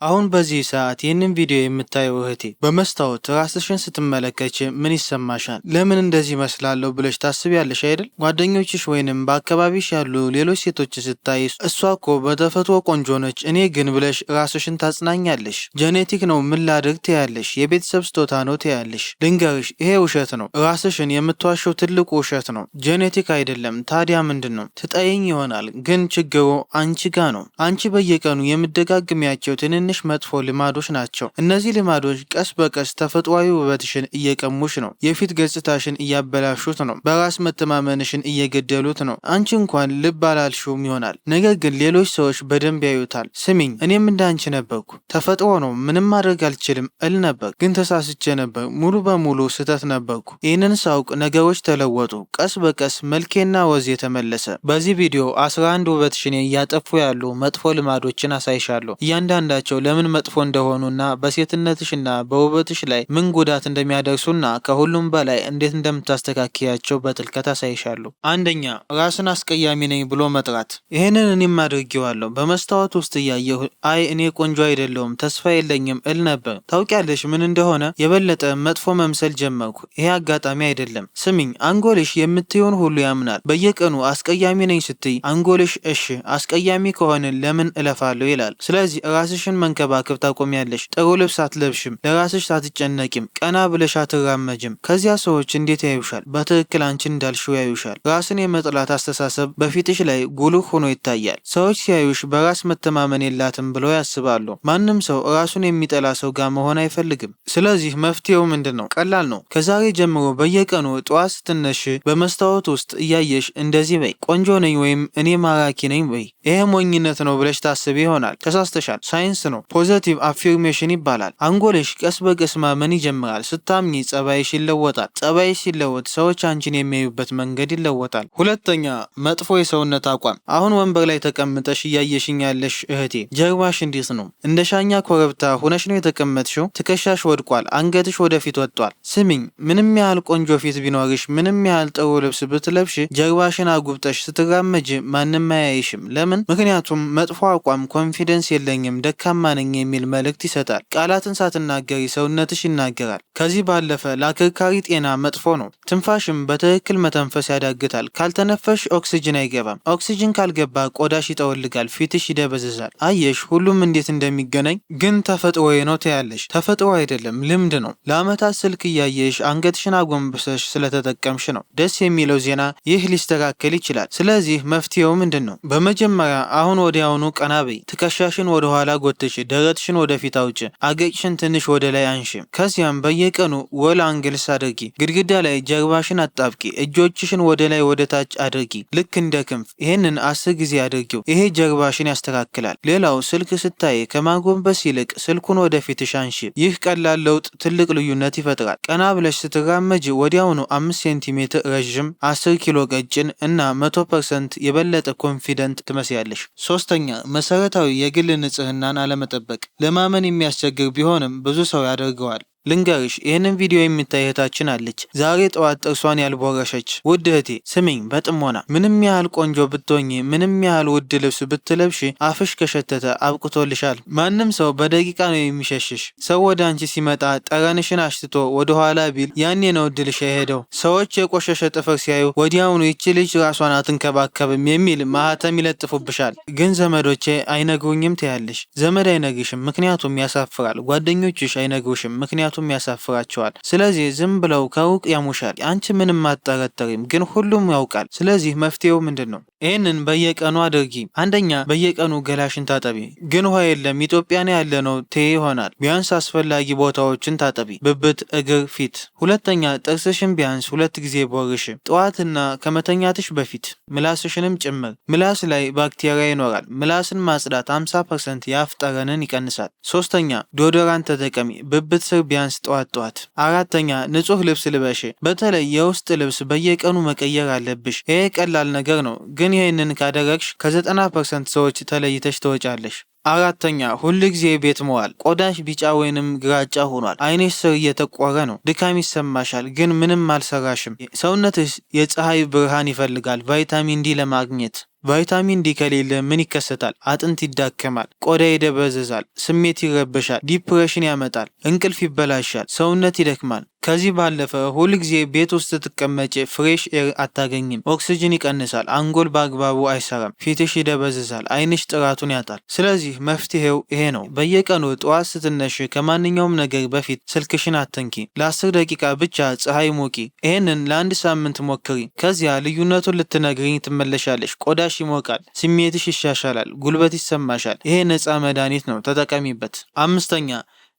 አሁን በዚህ ሰዓት ይህንን ቪዲዮ የምታየው እህቴ በመስታወት ራስሽን ስትመለከች ምን ይሰማሻል? ለምን እንደዚህ መስላለሁ ብለሽ ታስቢያለሽ አይደል? ጓደኞችሽ ወይንም በአካባቢሽ ያሉ ሌሎች ሴቶች ስታይ እሷ እኮ በተፈጥሮ ቆንጆ ነች እኔ ግን ብለሽ ራስሽን ታጽናኛለሽ። ጄኔቲክ ነው ምን ላድርግ ትያለሽ፣ የቤተሰብ ስጦታ ነው ትያለሽ። ልንገርሽ ይሄ ውሸት ነው። ራስሽን የምትዋሸው ትልቁ ውሸት ነው። ጄኔቲክ አይደለም። ታዲያ ምንድን ነው? ትጠይኝ ይሆናል ግን ችግሩ አንቺ ጋ ነው። አንቺ በየቀኑ የምደጋግሚያቸው ትንንሽ መጥፎ ልማዶች ናቸው። እነዚህ ልማዶች ቀስ በቀስ ተፈጥሯዊ ውበትሽን እየቀሙሽ ነው። የፊት ገጽታሽን እያበላሹት ነው። በራስ መተማመንሽን እየገደሉት ነው። አንቺ እንኳን ልብ አላልሽውም ይሆናል፣ ነገር ግን ሌሎች ሰዎች በደንብ ያዩታል። ስሚኝ፣ እኔም እንዳንቺ ነበርኩ። ተፈጥሮ ነው ምንም ማድረግ አልችልም እል ነበር፣ ግን ተሳስቼ ነበር። ሙሉ በሙሉ ስህተት ነበርኩ። ይህንን ሳውቅ ነገሮች ተለወጡ። ቀስ በቀስ መልኬና ወዝ የተመለሰ። በዚህ ቪዲዮ 11 ውበትሽን እያጠፉ ያሉ መጥፎ ልማዶችን አሳይሻለሁ። እያንዳንዳቸው ለምን መጥፎ እንደሆኑና በሴትነትሽና በውበትሽ ላይ ምን ጉዳት እንደሚያደርሱና ከሁሉም በላይ እንዴት እንደምታስተካክያቸው በጥልቀት አሳይሻለሁ። አንደኛ፣ ራስን አስቀያሚ ነኝ ብሎ መጥራት። ይህንን እኔም አድርጌዋለሁ። በመስታወት ውስጥ እያየሁ አይ እኔ ቆንጆ አይደለሁም ተስፋ የለኝም እል ነበር። ታውቂያለሽ ምን እንደሆነ? የበለጠ መጥፎ መምሰል ጀመርኩ። ይሄ አጋጣሚ አይደለም። ስሚኝ፣ አንጎልሽ የምትሆን ሁሉ ያምናል። በየቀኑ አስቀያሚ ነኝ ስትይ አንጎልሽ እሺ አስቀያሚ ከሆነ ለምን እለፋለሁ ይላል። ስለዚህ ራስሽን መንከባከብ ታቆሚያለሽ። ጥሩ ልብስ አትለብሽም፣ ለራስሽ አትጨነቂም፣ ቀና ብለሽ አትራመጅም። ከዚያ ሰዎች እንዴት ያዩሻል? በትክክል አንቺን እንዳልሽው ያዩሻል። ራስን የመጥላት አስተሳሰብ በፊትሽ ላይ ጉልህ ሆኖ ይታያል። ሰዎች ሲያዩሽ በራስ መተማመን የላትም ብለው ያስባሉ። ማንም ሰው ራሱን የሚጠላ ሰው ጋር መሆን አይፈልግም። ስለዚህ መፍትሄው ምንድን ነው? ቀላል ነው። ከዛሬ ጀምሮ በየቀኑ ጠዋት ስትነሽ በመስታወት ውስጥ እያየሽ እንደዚህ በይ፣ ቆንጆ ነኝ ወይም እኔ ማራኪ ነኝ በይ። ይሄ ሞኝነት ነው ብለሽ ታስቢ ይሆናል። ተሳስተሻል። ሳይንስ ነው። ፖዘቲቭ አፊርሜሽን ይባላል። አንጎልሽ ቀስ በቀስ ማመን ይጀምራል። ስታምኚ ጸባይሽ ይለወጣል። ጸባይሽ ሲለወጥ ሰዎች አንቺን የሚያዩበት መንገድ ይለወጣል። ሁለተኛ፣ መጥፎ የሰውነት አቋም። አሁን ወንበር ላይ ተቀምጠሽ እያየሽኝ ያለሽ እህቴ ጀርባሽ እንዴት ነው? እንደ ሻኛ ኮረብታ ሆነሽ ነው የተቀመጥሽው። ትከሻሽ ወድቋል። አንገትሽ ወደፊት ወጥቷል። ስሚኝ፣ ምንም ያህል ቆንጆ ፊት ቢኖርሽ፣ ምንም ያህል ጥሩ ልብስ ብትለብሽ፣ ጀርባሽን አጉብጠሽ ስትራመጅ ማንም አያይሽም። ለምን? ምክንያቱም መጥፎ አቋም ኮንፊደንስ የለኝም ደካማ ነኝ የሚል መልእክት ይሰጣል። ቃላትን ሳትናገሪ ሰውነትሽ ይናገራል። ከዚህ ባለፈ ለአከርካሪ ጤና መጥፎ ነው። ትንፋሽም በትክክል መተንፈስ ያዳግታል። ካልተነፈሽ ኦክሲጅን አይገባም። ኦክሲጅን ካልገባ ቆዳሽ ይጠወልጋል፣ ፊትሽ ይደበዝዛል። አየሽ ሁሉም እንዴት እንደሚገናኝ። ግን ተፈጥሮዬ ነው ትያለሽ። ተፈጥሮ አይደለም ልምድ ነው። ለአመታት ስልክ እያየሽ አንገትሽን አጎንብሰሽ ስለተጠቀምሽ ነው። ደስ የሚለው ዜና ይህ ሊስተካከል ይችላል። ስለዚህ መፍትሄው ምንድን ነው? በመጀመሪያ አሁን ወዲያውኑ ቀና በይ። ትከሻሽን ወደ ኋላ ጎትሽ፣ ደረትሽን ወደፊት አውጭ፣ አገጭሽን ትንሽ ወደ ላይ አንሺ። ከዚያም በየቀኑ ወል አንግልስ አድርጊ። ግድግዳ ላይ ጀርባሽን አጣብቂ። እጆችሽን ወደ ላይ ወደ ታች አድርጊ፣ ልክ እንደ ክንፍ። ይህንን 10 ጊዜ አድርጊው። ይሄ ጀርባሽን ያስተካክላል። ሌላው ስልክ ስታይ ከማጎንበስ ይልቅ ስልኩን ወደፊትሽ አንሺ። ይህ ቀላል ለውጥ ትልቅ ልዩነት ይፈጥራል። ቀና ብለሽ ስትራመጅ ወዲያውኑ 5 ሴንቲሜትር ረዥም፣ 10 ኪሎ ቀጭን እና 100% የበለጠ ኮንፊደንት ትመስያለሽ። ሶስተኛ፣ መሰረታዊ የግል ንጽህናን አለመጠበቅ። ለማመን የሚያስቸግር ቢሆንም ብዙ ሰው ያደርገዋል። ልንገርሽ፣ ይህንን ቪዲዮ የምታይ እህታችን አለች፣ ዛሬ ጠዋት ጥርሷን ያልቦረሸች። ውድ እህቴ ስሚኝ በጥሞና። ምንም ያህል ቆንጆ ብትሆኚ፣ ምንም ያህል ውድ ልብስ ብትለብሽ፣ አፍሽ ከሸተተ አብቅቶልሻል። ማንም ሰው በደቂቃ ነው የሚሸሽሽ። ሰው ወደ አንቺ ሲመጣ ጠረንሽን አሽትቶ ወደ ኋላ ቢል ያኔ ነው እድልሽ የሄደው። ሰዎች የቆሸሸ ጥፍር ሲያዩ ወዲያውኑ ይቺ ልጅ ራሷን አትንከባከብም የሚል ማህተም ይለጥፉብሻል። ግን ዘመዶቼ አይነግሩኝም ትያለሽ። ዘመድ አይነግርሽም፣ ምክንያቱም ያሳፍራል። ጓደኞችሽ አይነግሩሽም፣ ምክንያቱም ያሳፍራቸዋል። ስለዚህ ዝም ብለው ከሩቅ ያሙሻል። አንቺ ምንም አትጠረጠሪም፣ ግን ሁሉም ያውቃል። ስለዚህ መፍትሄው ምንድን ነው? ይህንን በየቀኑ አድርጊ። አንደኛ፣ በየቀኑ ገላሽን ታጠቢ። ግን ውሃ የለም ኢትዮጵያ ነው ያለነው ትይ ይሆናል። ቢያንስ አስፈላጊ ቦታዎችን ታጠቢ፣ ብብት፣ እግር፣ ፊት። ሁለተኛ፣ ጥርስሽን ቢያንስ 2 ጊዜ ቦርሽ፣ ጠዋትና ከመተኛትሽ በፊት። ምላስሽንም ጭምር። ምላስ ላይ ባክቴሪያ ይኖራል። ምላስን ማጽዳት 50% የአፍ ጠረንን ይቀንሳል። ሶስተኛ፣ ዶዶራንት ተጠቀሚ፣ ብብት ስር ቢያንስ ጠዋት። አራተኛ፣ ንጹህ ልብስ ልበሽ። በተለይ የውስጥ ልብስ በየቀኑ መቀየር አለብሽ። ይሄ ቀላል ነገር ነው፣ ግን ይህንን ካደረግሽ ከ90% ሰዎች ተለይተሽ ትወጫለሽ። አራተኛ፣ ሁል ጊዜ ቤት መዋል። ቆዳሽ ቢጫ ወይንም ግራጫ ሆኗል። አይንሽ ስር እየተቆረ ነው። ድካም ይሰማሻል፣ ግን ምንም አልሰራሽም። ሰውነትሽ የፀሐይ ብርሃን ይፈልጋል ቫይታሚን ዲ ለማግኘት። ቫይታሚን ዲ ከሌለ ምን ይከሰታል? አጥንት ይዳከማል፣ ቆዳ ይደበዘዛል፣ ስሜት ይረበሻል፣ ዲፕሬሽን ያመጣል፣ እንቅልፍ ይበላሻል፣ ሰውነት ይደክማል። ከዚህ ባለፈ ሁል ጊዜ ቤት ውስጥ ስትቀመጪ ፍሬሽ ኤር አታገኝም። ኦክሲጅን ይቀንሳል፣ አንጎል በአግባቡ አይሰራም፣ ፊትሽ ይደበዝዛል፣ አይንሽ ጥራቱን ያጣል። ስለዚህ መፍትሄው ይሄ ነው። በየቀኑ ጠዋት ስትነሽ ከማንኛውም ነገር በፊት ስልክሽን አትንኪ። ለ10 ደቂቃ ብቻ ፀሐይ ሞቂ። ይህንን ለአንድ ሳምንት ሞክሪ። ከዚያ ልዩነቱን ልትነግሪኝ ትመለሻለሽ። ቆዳሽ ይሞቃል፣ ስሜትሽ ይሻሻላል፣ ጉልበት ይሰማሻል። ይሄ ነፃ መድኃኒት ነው፣ ተጠቀሚበት። አምስተኛ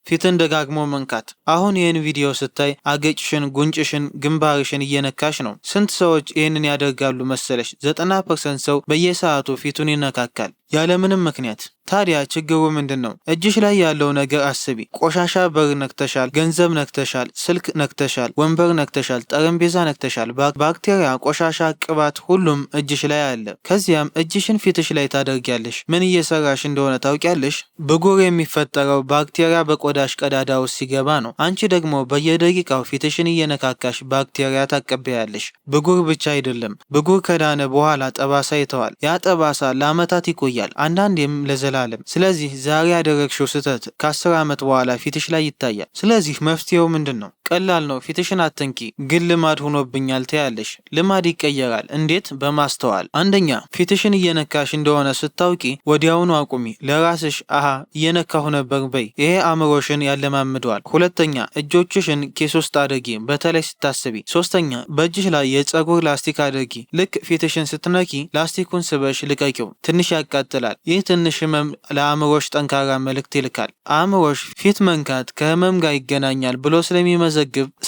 ፊትን ደጋግሞ መንካት። አሁን ይህን ቪዲዮ ስታይ አገጭሽን፣ ጉንጭሽን፣ ግንባርሽን እየነካሽ ነው። ስንት ሰዎች ይህንን ያደርጋሉ መሰለሽ? 90% ሰው በየሰዓቱ ፊቱን ይነካካል ያለምንም ምክንያት። ታዲያ ችግሩ ምንድን ነው? እጅሽ ላይ ያለው ነገር አስቢ። ቆሻሻ በር ነክተሻል፣ ገንዘብ ነክተሻል፣ ስልክ ነክተሻል፣ ወንበር ነክተሻል፣ ጠረጴዛ ነክተሻል። ባክቴሪያ፣ ቆሻሻ፣ ቅባት ሁሉም እጅሽ ላይ አለ። ከዚያም እጅሽን ፊትሽ ላይ ታደርጊያለሽ። ምን እየሰራሽ እንደሆነ ታውቂያለሽ? ብጉር የሚፈጠረው ባክቴሪያ በቆዳሽ ቀዳዳ ውስጥ ሲገባ ነው። አንቺ ደግሞ በየደቂቃው ፊትሽን እየነካካሽ ባክቴሪያ ታቀበያለሽ። ብጉር ብቻ አይደለም፣ ብጉር ከዳነ በኋላ ጠባሳ ይተዋል። ያ ጠባሳ ለዓመታት ይቆያል፣ አንዳንዴም ለዘላለም። ስለዚህ ዛሬ ያደረግሽው ስህተት ከ10 ዓመት በኋላ ፊትሽ ላይ ይታያል። ስለዚህ መፍትሄው ምንድን ነው? ቀላል ነው። ፊትሽን አትንኪ። ግን ልማድ ሆኖብኛል ትያለሽ። ልማድ ይቀየራል። እንዴት? በማስተዋል። አንደኛ፣ ፊትሽን እየነካሽ እንደሆነ ስታውቂ ወዲያውኑ አቁሚ። ለራስሽ አሃ እየነካሁ ነበር በይ። ይሄ አእምሮሽን ያለማምደዋል። ሁለተኛ፣ እጆችሽን ኪስ ውስጥ አድርጊ፣ በተለይ ስታስቢ። ሶስተኛ፣ በእጅሽ ላይ የፀጉር ላስቲክ አድርጊ። ልክ ፊትሽን ስትነኪ ላስቲኩን ስበሽ ልቀቂው። ትንሽ ያቃጥላል። ይህ ትንሽ ህመም ለአእምሮሽ ጠንካራ መልእክት ይልካል። አእምሮሽ ፊት መንካት ከህመም ጋር ይገናኛል ብሎ ስለሚመዘግብ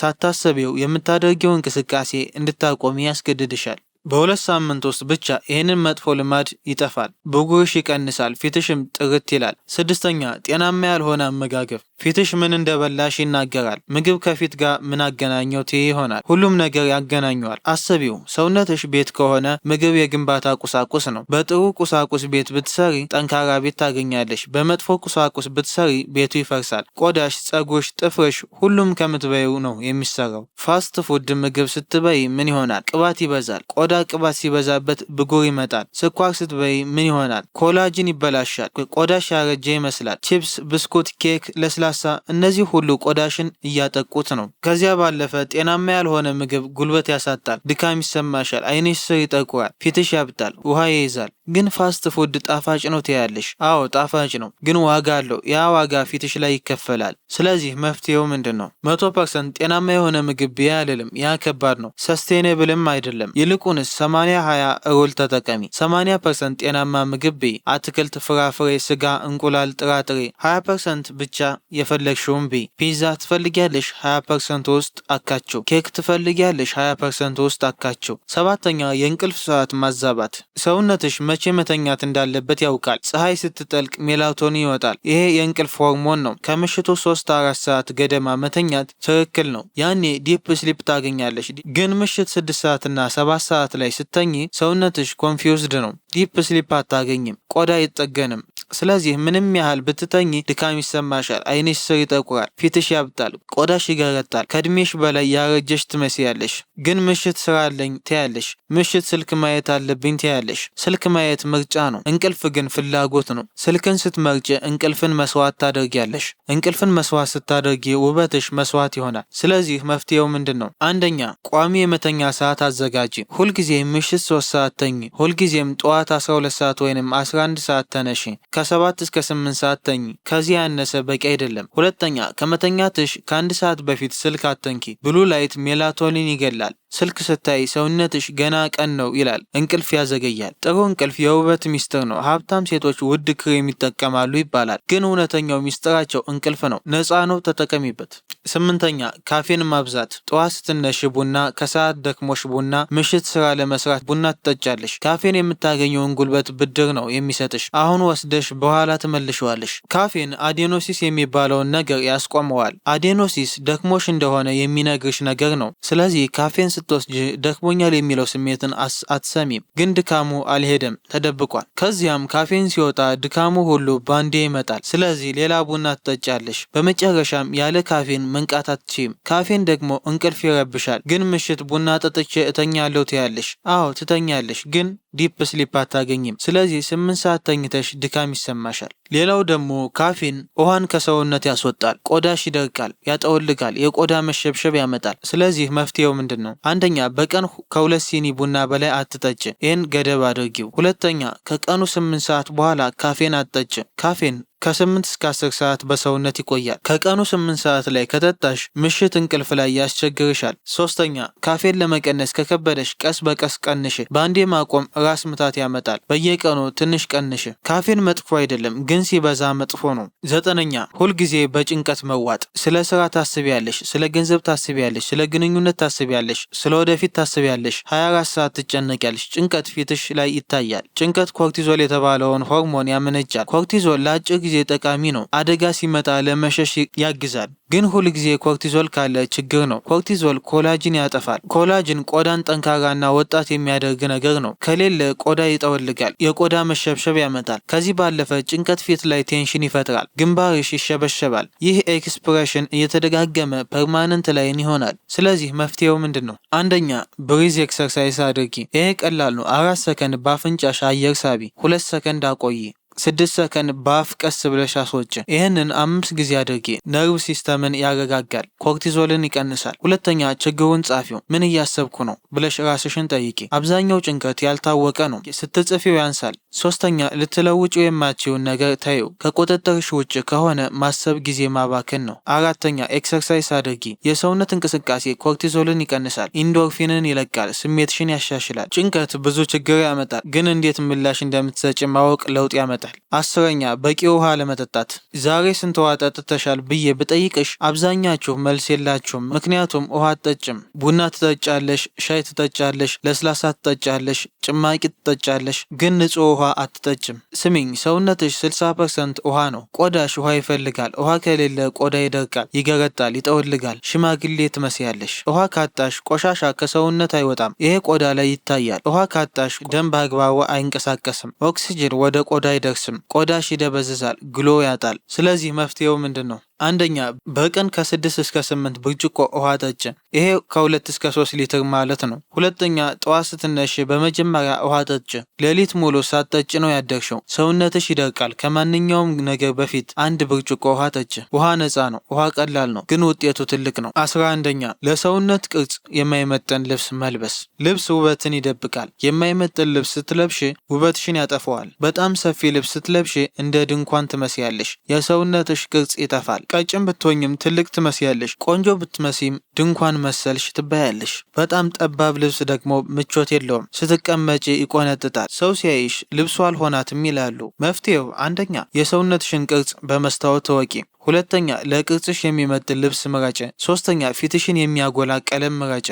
ሳታሰቢው የምታደርጊው እንቅስቃሴ እንድታቆሚ ያስገድድሻል። በ2 ሳምንት ውስጥ ብቻ ይህንን መጥፎ ልማድ ይጠፋል። ብጉርሽ ይቀንሳል፣ ፊትሽም ጥርት ይላል። ስድስተኛ፣ ጤናማ ያልሆነ አመጋገብ። ፊትሽ ምን እንደበላሽ ይናገራል። ምግብ ከፊት ጋር ምን አገናኘው ትይ ይሆናል። ሁሉም ነገር ያገናኘዋል። አስቢው፣ ሰውነትሽ ቤት ከሆነ ምግብ የግንባታ ቁሳቁስ ነው። በጥሩ ቁሳቁስ ቤት ብትሰሪ ጠንካራ ቤት ታገኛለሽ። በመጥፎ ቁሳቁስ ብትሰሪ ቤቱ ይፈርሳል። ቆዳሽ፣ ፀጉርሽ፣ ጥፍርሽ ሁሉም ከምትበይው ነው የሚሰራው። ፋስት ፉድ ምግብ ስትበይ ምን ይሆናል? ቅባት ይበዛል። ቆዳ ቅባት ሲበዛበት ብጉር ይመጣል። ስኳር ስትበይ ምን ይሆናል? ኮላጅን ይበላሻል። ቆዳሽ ያረጀ ይመስላል። ቺፕስ፣ ብስኩት፣ ኬክ፣ ለስላሳ እነዚህ ሁሉ ቆዳሽን እያጠቁት ነው። ከዚያ ባለፈ ጤናማ ያልሆነ ምግብ ጉልበት ያሳጣል። ድካም ይሰማሻል። አይንሽ ስር ይጠቁራል። ፊትሽ ያብጣል። ውሃ ይይዛል። ግን ፋስት ፉድ ጣፋጭ ነው ትያለሽ። አዎ ጣፋጭ ነው፣ ግን ዋጋ አለው። ያ ዋጋ ፊትሽ ላይ ይከፈላል። ስለዚህ መፍትሄው ምንድን ነው? 100% ጤናማ የሆነ ምግብ ብዬ አልልም። ያ ከባድ ነው፣ ሰስቴኔብልም አይደለም። ይልቁንስ 80-20 ሩል ተጠቀሚ። 80% ጤናማ ምግብ ብይ፣ አትክልት፣ ፍራፍሬ፣ ስጋ፣ እንቁላል፣ ጥራጥሬ። 20% ብቻ የፈለግሽውን ብይ። ፒዛ ትፈልጊያለሽ? 20% ውስጥ አካቸው። ኬክ ትፈልጊያለሽ? 20% ውስጥ አካቸው። ሰባተኛ፣ የእንቅልፍ ሰዓት ማዛባት። ሰውነትሽ መቼ መተኛት እንዳለበት ያውቃል። ፀሐይ ስትጠልቅ ሜላቶኒን ይወጣል። ይሄ የእንቅልፍ ሆርሞን ነው። ከምሽቱ 3-4 ሰዓት ገደማ መተኛት ትክክል ነው። ያኔ ዲፕ ስሊፕ ታገኛለሽ። ግን ምሽት 6 ሰዓትና 7 ሰዓት ላይ ስተኝ ሰውነትሽ ኮንፊውዝድ ነው። ዲፕ ስሊፕ አታገኝም። ቆዳ አይጠገንም። ስለዚህ ምንም ያህል ብትተኝ ድካም ይሰማሻል። አይንሽ ስር ይጠቁራል። ፊትሽ ያብጣል። ቆዳሽ ይገረጣል። ከእድሜሽ በላይ ያረጀሽ ትመስያለሽ። ግን ምሽት ስራ አለኝ ትያለሽ። ምሽት ስልክ ማየት አለብኝ ትያለሽ። ስልክ ማየት ምርጫ ነው። እንቅልፍ ግን ፍላጎት ነው። ስልክን ስትመርጭ እንቅልፍን መስዋዕት ታደርጊያለሽ። እንቅልፍን መስዋዕት ስታደርጊ ውበትሽ መስዋዕት ይሆናል። ስለዚህ መፍትሄው ምንድን ነው? አንደኛ፣ ቋሚ የመተኛ ሰዓት አዘጋጂ። ሁልጊዜ ምሽት 3 ሰዓት ተኝ። ሁልጊዜም ጠዋት 12 ሰዓት ወይም 11 ሰዓት ተነሺ። ከ7 እስከ 8 ሰዓት ተኝ። ከዚህ ያነሰ በቂ አይደለም። ሁለተኛ፣ ከመተኛትሽ ከ1 ሰዓት በፊት ስልክ አትንኪ። ብሉ ላይት ሜላቶኒን ይገላል። ስልክ ስታይ ሰውነትሽ ገና ቀን ነው ይላል። እንቅልፍ ያዘገያል። ጥሩ እንቅልፍ የውበት ሚስጥር ነው። ሀብታም ሴቶች ውድ ክሬም ይጠቀማሉ ይባላል። ግን እውነተኛው ሚስጥራቸው እንቅልፍ ነው። ነፃ ነው፣ ተጠቀሚበት። 8ኛ፣ ካፌን ማብዛት። ጠዋት ስትነሽ ቡና፣ ከሰዓት ደክሞሽ ቡና፣ ምሽት ስራ ለመስራት ቡና ትጠጫለሽ። ካፌን የምታገኘውን ጉልበት ብድር ነው የሚሰጥሽ። አሁን ወስደሽ በኋላ ትመልሸዋለሽ። ካፌን አዴኖሲስ የሚባለውን ነገር ያስቆመዋል። አዴኖሲስ ደክሞሽ እንደሆነ የሚነግርሽ ነገር ነው። ስለዚህ ካፌን ስትወስጂ ደክሞኛል የሚለው ስሜትን አትሰሚም። ግን ድካሙ አልሄደም፣ ተደብቋል። ከዚያም ካፌን ሲወጣ ድካሙ ሁሉ ባንዴ ይመጣል። ስለዚህ ሌላ ቡና ትጠጫለሽ። በመጨረሻም ያለ ካፌን መንቃት አትችይም። ካፌን ደግሞ እንቅልፍ ይረብሻል። ግን ምሽት ቡና ጠጥቼ እተኛለሁ ትያለሽ። አዎ ትተኛለሽ፣ ግን ዲፕ ስሊፕ አታገኝም። ስለዚህ 8 ሰዓት ተኝተሽ ድካም ይሰማሻል። ሌላው ደግሞ ካፌን ውሃን ከሰውነት ያስወጣል፣ ቆዳሽ ይደርቃል፣ ያጠወልጋል፣ የቆዳ መሸብሸብ ያመጣል። ስለዚህ መፍትሄው ምንድን ነው? አንደኛ በቀን ከ2 ሲኒ ቡና በላይ አትጠጭ። ይህን ገደብ አድርጊው። ሁለተኛ ከቀኑ 8 ሰዓት በኋላ ካፌን አትጠጭ። ካፌን ከ8 እስከ 10 ሰዓት በሰውነት ይቆያል። ከቀኑ 8 ሰዓት ላይ ከጠጣሽ ምሽት እንቅልፍ ላይ ያስቸግርሻል። ሶስተኛ ካፌን ለመቀነስ ከከበደሽ ቀስ በቀስ ቀንሽ። በአንዴ ማቆም ራስ ምታት ያመጣል። በየቀኑ ትንሽ ቀንሽ። ካፌን መጥፎ አይደለም፣ ግን ሲበዛ መጥፎ ነው። ዘጠነኛ ሁልጊዜ በጭንቀት መዋጥ። ስለ ስራ ታስቢያለሽ፣ ስለ ገንዘብ ታስቢያለሽ፣ ስለ ግንኙነት ታስቢያለሽ፣ ስለ ወደፊት ታስቢያለሽ። 24 ሰዓት ትጨነቂያለሽ። ጭንቀት ፊትሽ ላይ ይታያል። ጭንቀት ኮርቲዞል የተባለውን ሆርሞን ያመነጫል። ኮርቲዞል ለአጭር ጊዜ ጠቃሚ ነው። አደጋ ሲመጣ ለመሸሽ ያግዛል። ግን ሁል ጊዜ ኮርቲዞል ካለ ችግር ነው። ኮርቲዞል ኮላጅን ያጠፋል። ኮላጅን ቆዳን ጠንካራና ወጣት የሚያደርግ ነገር ነው። ከሌለ ቆዳ ይጠወልጋል፣ የቆዳ መሸብሸብ ያመጣል። ከዚህ ባለፈ ጭንቀት ፊት ላይ ቴንሽን ይፈጥራል፣ ግንባርሽ ይሸበሸባል። ይህ ኤክስፕሬሽን እየተደጋገመ ፐርማነንት ላይን ይሆናል። ስለዚህ መፍትሄው ምንድን ነው? አንደኛ ብሪዝ ኤክሰርሳይዝ አድርጊ። ይሄ ቀላል ነው። 4 ሰከንድ በአፍንጫሽ አየር ሳቢ፣ 2 ሰከንድ አቆይ፣ 6 ሰከንድ በአፍ ቀስ ብለሽ አስወጭ። ይህንን 5 ጊዜ አድርጊ። ነርቭ ሲስተምን ያረጋጋል፣ ኮርቲዞልን ይቀንሳል። ሁለተኛ ችግሩን ጻፊው። ምን እያሰብኩ ነው ብለሽ ራስሽን ጠይቂ። አብዛኛው ጭንቀት ያልታወቀ ነው፣ ስትጽፊው ያንሳል። ሶስተኛ ልትለውጪው የማትችውን ነገር ታዩ። ከቁጥጥርሽ ውጭ ከሆነ ማሰብ ጊዜ ማባከን ነው። አራተኛ ኤክሰርሳይዝ አድርጊ። የሰውነት እንቅስቃሴ ኮርቲዞልን ይቀንሳል፣ ኢንዶርፊንን ይለቃል፣ ስሜትሽን ያሻሽላል። ጭንቀት ብዙ ችግር ያመጣል፣ ግን እንዴት ምላሽ እንደምትሰጪ ማወቅ ለውጥ ያመጣል። 10ኛ በቂ ውሃ ለመጠጣት። ዛሬ ስንት ውሃ ጠጥተሻል ብዬ ብጠይቅሽ አብዛኛችሁ መልስ የላችሁም። ምክንያቱም ውሃ አትጠጭም። ቡና ትጠጫለሽ፣ ሻይ ትጠጫለሽ፣ ለስላሳ ትጠጫለሽ፣ ጭማቂ ትጠጫለሽ፣ ግን ንጹህ ውሃ አትጠጭም። ስሚኝ፣ ሰውነትሽ 60% ውሃ ነው። ቆዳሽ ውሃ ይፈልጋል። ውሃ ከሌለ ቆዳ ይደርቃል፣ ይገረጣል፣ ይጠወልጋል፣ ሽማግሌ ትመስያለሽ። ውሃ ካጣሽ ቆሻሻ ከሰውነት አይወጣም፣ ይሄ ቆዳ ላይ ይታያል። ውሃ ካጣሽ ደም በአግባቡ አይንቀሳቀስም፣ ኦክሲጅን ወደ ቆዳ አይደርስም፣ ቆዳሽ ይደበዝዛል፣ ግሎ ያጣል። ስለዚህ መፍትሄው ምንድን ነው? አንደኛ በቀን ከ6 እስከ 8 ብርጭቆ ውሃ ጠጭ። ይሄ ከ2 እስከ 3 ሊትር ማለት ነው። ሁለተኛ ጠዋት ስትነሽ በመጀመሪያ ውሃ ጠጭ። ሌሊት ሙሉ ሳትጠጭ ነው ያደርሽው፣ ሰውነትሽ ይደርቃል። ከማንኛውም ነገር በፊት 1 ብርጭቆ ውሃ ጠጭ። ውሃ ነፃ ነው፣ ውሃ ቀላል ነው፣ ግን ውጤቱ ትልቅ ነው። 11ኛ ለሰውነት ቅርጽ የማይመጠን ልብስ መልበስ። ልብስ ውበትን ይደብቃል። የማይመጠን ልብስ ስትለብሽ ውበትሽን ያጠፈዋል። በጣም ሰፊ ልብስ ስትለብሽ እንደ ድንኳን ትመስያለሽ፣ የሰውነትሽ ቅርጽ ይጠፋል። ቀጭን ብትሆኝም ትልቅ ትመስያለሽ። ቆንጆ ብትመሲም ድንኳን መሰልሽ ትባያለሽ። በጣም ጠባብ ልብስ ደግሞ ምቾት የለውም፣ ስትቀመጪ ይቆነጥጣል። ሰው ሲያይሽ ልብሱ አልሆናትም ይላሉ። መፍትሄው አንደኛ የሰውነትሽን ቅርጽ በመስታወት ተወቂ። ሁለተኛ ለቅርጽሽ የሚመጥን ልብስ ምረጭ። ሶስተኛ ፊትሽን የሚያጎላ ቀለም ምረጭ።